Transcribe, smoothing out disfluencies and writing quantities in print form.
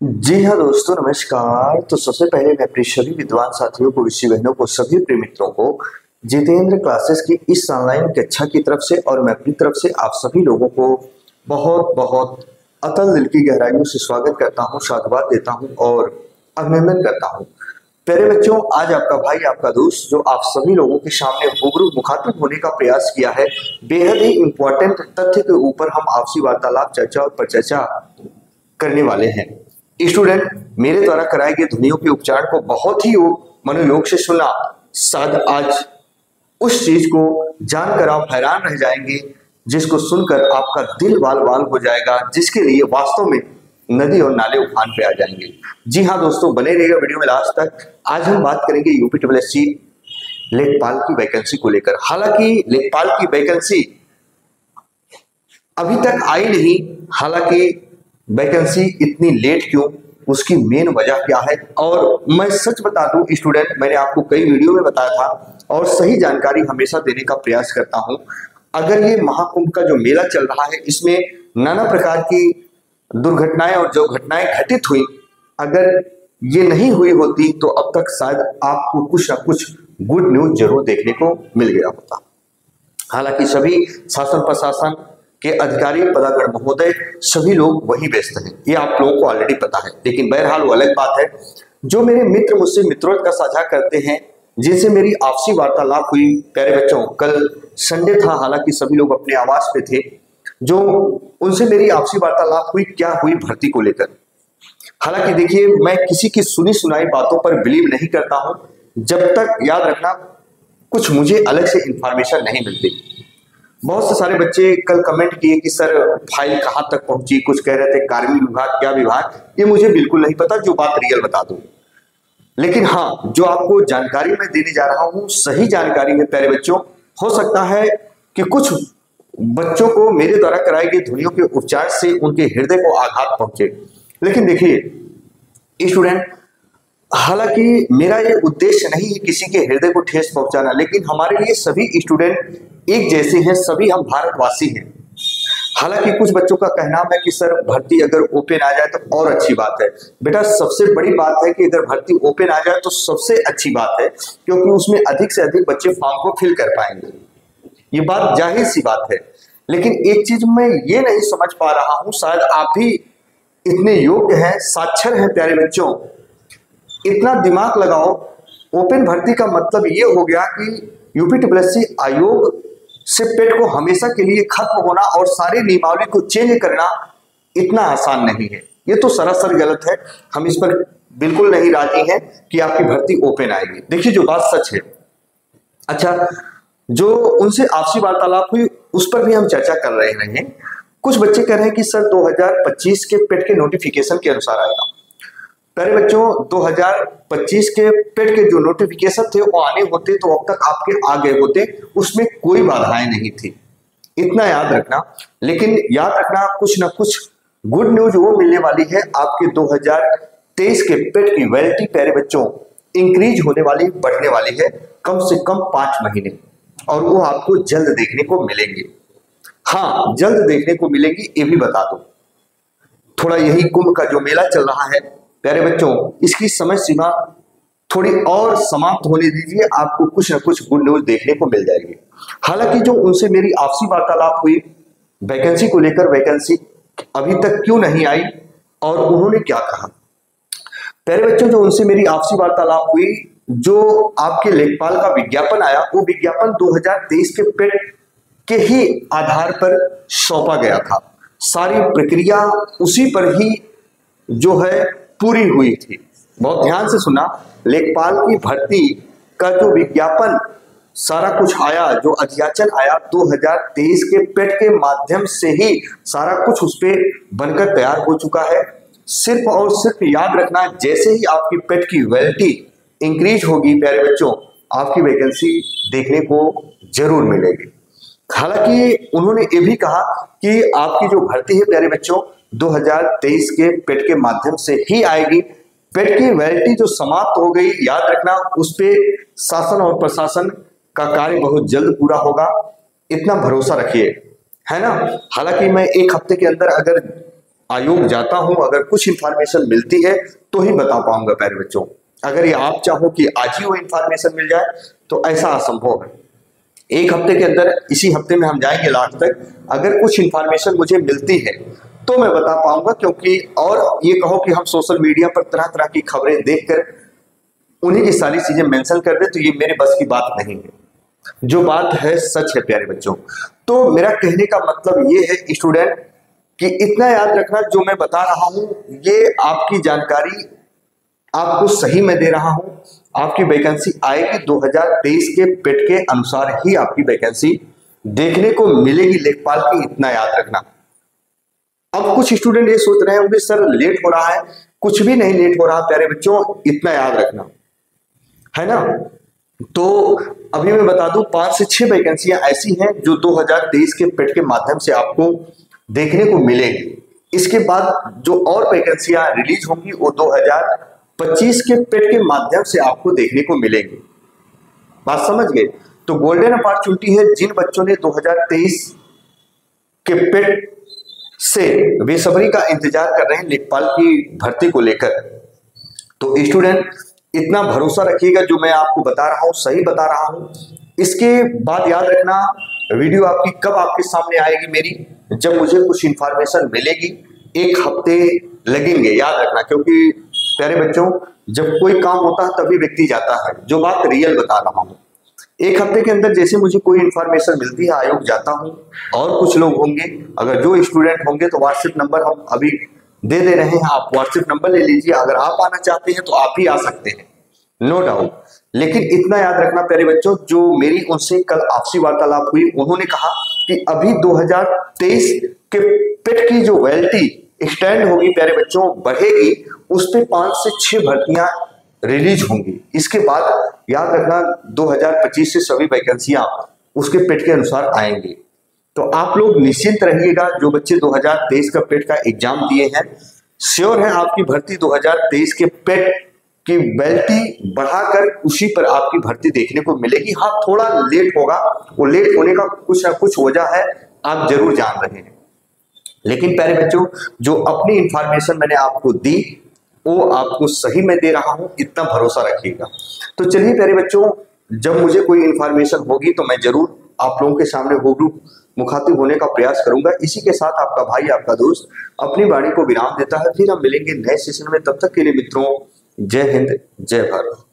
जी हाँ दोस्तों, नमस्कार। तो सबसे पहले मैं अपने सभी विद्वान साथियों को, ऋषि बहनों को, सभी प्रिय मित्रों को जितेंद्र क्लासेस की इस ऑनलाइन कक्षा की तरफ से और मैं अपनी तरफ से आप सभी लोगों को बहुत बहुत अतल दिल की गहराइयों से स्वागत करता हूँ, साधुवाद देता हूँ और अभिनंदन करता हूँ। प्यारे बच्चों, आज आपका भाई, आपका दोस्त जो आप सभी लोगों के सामने रूबरू मुखातिब होने का प्रयास किया है, बेहद ही इम्पोर्टेंट तथ्य के ऊपर हम आपसी वार्तालाप, चर्चा और परिचर्चा करने वाले हैं। स्टूडेंट, मेरे द्वारा कराए गए ध्वनियों के उपचार को बहुत ही मनोयोग से सुना। शायद आज उस चीज को जानकर आप हैरान रह जाएंगे, जिसको सुनकर आपका दिल बाल बाल हो जाएगा, जिसके लिए वास्तव में नदी और नाले उफान पे आ जाएंगे। जी हाँ दोस्तों, बने रहिएगा वीडियो में लास्ट तक। आज हम बात करेंगे यूपीएससी लेखपाल की वैकेंसी को लेकर। हालांकि लेखपाल की वैकेंसी अभी तक आई नहीं, हालांकि वैकेंसी इतनी लेट क्यों, उसकी मेन वजह क्या है, और मैं सच बता दूं स्टूडेंट, मैंने आपको कई वीडियो में बताया था और सही जानकारी हमेशा देने का प्रयास करता हूं। अगर ये महाकुंभ का जो मेला चल रहा है, इसमें नाना प्रकार की दुर्घटनाएं और जो घटनाएं घटित हुई, अगर ये नहीं हुई होती तो अब तक शायद आपको कुछ ना कुछ गुड न्यूज जरूर देखने को मिल गया होता। हालांकि सभी शासन प्रशासन के अधिकारी, पदागण महोदय, सभी लोग वही व्यस्त हैं, ये आप लोगों को ऑलरेडी पता है। लेकिन बहरहाल वो अलग बात है। जो मेरे मित्र मुझसे मित्रों का साझा करते हैं, जिनसे मेरी आपसी वार्तालाप हुई, प्यारे बच्चों, कल संडे था, हालांकि सभी लोग अपने आवास पे थे, जो उनसे मेरी आपसी वार्तालाप हुई, क्या हुई भर्ती को लेकर। हालांकि देखिए, मैं किसी की सुनी सुनाई बातों पर बिलीव नहीं करता हूं, जब तक, याद रखना, कुछ मुझे अलग से इंफॉर्मेशन नहीं मिलती। बहुत से सारे बच्चे कल कमेंट किए कि सर फाइल कहां तक पहुंची, कुछ कह रहे थे कार्मिक विभाग, क्या विभाग, ये मुझे बिल्कुल नहीं पता, जो बात रियल बता दूं। लेकिन हाँ, जो आपको जानकारी मैं देने जा रहा हूं सही जानकारी है प्यारे बच्चों। हो सकता है कि कुछ बच्चों को मेरे द्वारा कराए गए ध्वनियों के उपचार से उनके हृदय को आघात पहुंचे। लेकिन देखिए स्टूडेंट, हालांकि मेरा ये उद्देश्य नहीं है किसी के हृदय को ठेस पहुंचाना, लेकिन हमारे लिए सभी स्टूडेंट एक जैसे हैं, सभी हम भारतवासी हैं। हालांकि कुछ बच्चों का कहना है कि सर भर्ती अगर ओपन आ जाए तो और अच्छी बात है। बेटा, सबसे बड़ी बात है कि अगर भर्ती ओपन आ जाए तो सबसे अच्छी बात है, क्योंकि उसमें अधिक से अधिक बच्चे फॉर्म को फिल कर पाएंगे। ये बात जाहिर सी बात है। लेकिन एक चीज मैं ये नहीं समझ पा रहा हूं, शायद आप भी इतने योग्य हैं, साक्षर हैं प्यारे बच्चों, इतना दिमाग लगाओ। ओपन भर्ती का मतलब ये हो गया कि यूपीएससी आयोग से पेट को हमेशा के लिए खत्म होना और सारी नियमावली को चेंज करना इतना आसान नहीं है। ये तो सरासर गलत है। हम इस पर बिल्कुल नहीं राजी हैं कि आपकी भर्ती ओपन आएगी। देखिए, जो बात सच है, अच्छा, जो उनसे आपसी वार्तालाप हुई उस पर भी हम चर्चा कर रहे हैं। कुछ बच्चे कह रहे हैं कि सर 2025 के पेट के नोटिफिकेशन के अनुसार आएगा। प्यारे बच्चों, 2025 के पेट के जो नोटिफिकेशन थे वो आने होते तो अब तक आपके आ गए होते, उसमें कोई बाधाएं नहीं थी, इतना याद रखना। लेकिन याद रखना, कुछ ना कुछ गुड न्यूज वो मिलने वाली है। आपके 2023 के पेट की वैलिडिटी प्यारे बच्चों इंक्रीज होने वाली, बढ़ने वाली है, कम से कम 5 महीने, और वो आपको जल्द देखने को मिलेंगे। हाँ, जल्द देखने को मिलेगी, ये भी बता दो। थोड़ा यही कुंभ का जो मेला चल रहा है प्यारे बच्चों, इसकी समय सीमा थोड़ी और समाप्त होने दीजिए, आपको कुछ ना कुछ गुड न्यूज देखने को मिल जाएगी। हालांकि जो उनसे मेरी आपसी वार्तालाप हुई वैकेंसी को लेकर, वैकेंसी अभी तक क्यों नहीं आई और उन्होंने क्या कहा, प्यारे बच्चों, जो उनसे मेरी आपसी वार्तालाप हुई, जो आपके लेखपाल का विज्ञापन आया, वो विज्ञापन 2023 के पेट के ही आधार पर सौंपा गया था। सारी प्रक्रिया उसी पर ही जो है पूरी हुई थी। बहुत ध्यान से सुना, लेखपाल की भर्ती का जो विज्ञापन सारा कुछ आया, जो अध्याचन आया, 2023 के पेट के माध्यम से ही सारा कुछ उस पर बनकर तैयार हो चुका है। सिर्फ और सिर्फ याद रखना, जैसे ही आपकी पेट की वैलिडिटी इंक्रीज होगी प्यारे बच्चों, आपकी वैकेंसी देखने को जरूर मिलेगी। हालांकि उन्होंने ये भी कहा कि आपकी जो भर्ती है प्यारे बच्चों 2023 के पेट के माध्यम से ही आएगी। पेट की वैलिडिटी जो समाप्त हो गई, याद रखना, उस पे शासन और प्रशासन का कार्य बहुत जल्द पूरा होगा, इतना भरोसा रखिए, है ना। हालांकि मैं एक हफ्ते के अंदर अगर आयोग जाता हूं, अगर कुछ इंफॉर्मेशन मिलती है तो ही बता पाऊंगा प्यारे बच्चों। अगर ये आप चाहो कि आज ही वो इंफॉर्मेशन मिल जाए तो ऐसा असंभव है। एक हफ्ते के अंदर, इसी हफ्ते में हम जाएंगे लास्ट तक, अगर कुछ इंफॉर्मेशन मुझे मिलती है तो मैं बता पाऊंगा। क्योंकि और ये कहो कि हम सोशल मीडिया पर तरह तरह की खबरें देखकर उन्हीं की सारी चीजें मेंशन कर दे, तो ये मेरे बस की बात नहीं है। जो बात है सच है प्यारे बच्चों। तो मेरा कहने का मतलब ये है स्टूडेंट कि इतना याद रखना, जो मैं बता रहा हूं ये आपकी जानकारी आपको सही मैं दे रहा हूं। आपकी वैकेंसी आएगी 2023 के पेट के अनुसार ही आपकी वैकेंसी देखने को मिलेगी लेखपाल की, इतना याद रखना। अब कुछ स्टूडेंट ये सोच रहे होंगे सर लेट हो रहा है, कुछ भी नहीं लेट हो रहा प्यारे बच्चों, इतना याद रखना है ना। तो अभी मैं बता दूं 5 से 6 वैकेंसियां ऐसी हैं जो 2023 के पेट के माध्यम से आपको देखने को मिलेगी। इसके बाद जो और वैकेंसियां रिलीज होंगी वो 2025 के पेट के माध्यम से आपको देखने को मिलेगी। बात समझ गए? तो गोल्डन अपॉर्चुनिटी है जिन बच्चों ने 2023 के पेट से बेसब्री का इंतजार कर रहे हैं लेखपाल की भर्ती को लेकर। तो स्टूडेंट इतना भरोसा रखिएगा, जो मैं आपको बता रहा हूं सही बता रहा हूं। इसके बाद याद रखना वीडियो आपकी कब आपके सामने आएगी मेरी, जब मुझे कुछ इंफॉर्मेशन मिलेगी। 1 हफ्ते लगेंगे याद रखना, क्योंकि प्यारे बच्चों जब कोई काम होता है तभी व्यक्ति जाता है, जो बात रियल बता रहा हूं। 1 हफ्ते के अंदर जैसे मुझे कोई इंफॉर्मेशन मिलती है आयोग जाता हूं। और कुछ लोग होंगे, अगर जो स्टूडेंट होंगे तो व्हाट्सएप नंबर हम अभी दे दे रहे हैं, आप व्हाट्सएप नंबर ले लीजिए। अगर आप आना चाहते हैं तो आप ही आ सकते हैं, नो डाउट। लेकिन इतना याद रखना प्यारे बच्चों, जो मेरी उनसे कल आपसी वार्तालाप हुई, उन्होंने कहा कि अभी 2023 के पेट की जो वैलिडिटी एक्सटेंड होगी प्यारे बच्चों, बढ़ेगी, उस पे 5 से 6 भर्तियां रिलीज होंगी। इसके बाद याद रखना 2025 से सभी वैकेंसियां उसके पेट के अनुसार आएंगी। तो आप लोग निश्चिंत रहिएगा, जो बच्चे 2023 का पेट का एग्जाम दिए हैं, श्योर है आपकी भर्ती 2023 के पेट की वैलिडिटी बढ़ाकर उसी पर आपकी भर्ती देखने को मिलेगी। हाँ थोड़ा लेट होगा, वो लेट होने का कुछ ना कुछ वजह है, आप जरूर जान रहे हैं। लेकिन प्यारे बच्चों जो अपनी इंफॉर्मेशन मैंने आपको दी वो आपको सही मैं दे रहा हूं, इतना भरोसा रखिएगा। तो चलिए प्यारे बच्चों, जब मुझे कोई इंफॉर्मेशन होगी तो मैं जरूर आप लोगों के सामने रूबरू मुखातिब होने का प्रयास करूंगा। इसी के साथ आपका भाई आपका दोस्त अपनी वाणी को विराम देता है। फिर हम मिलेंगे नए सेशन में, तब तक के लिए मित्रों जय हिंद जय भारत।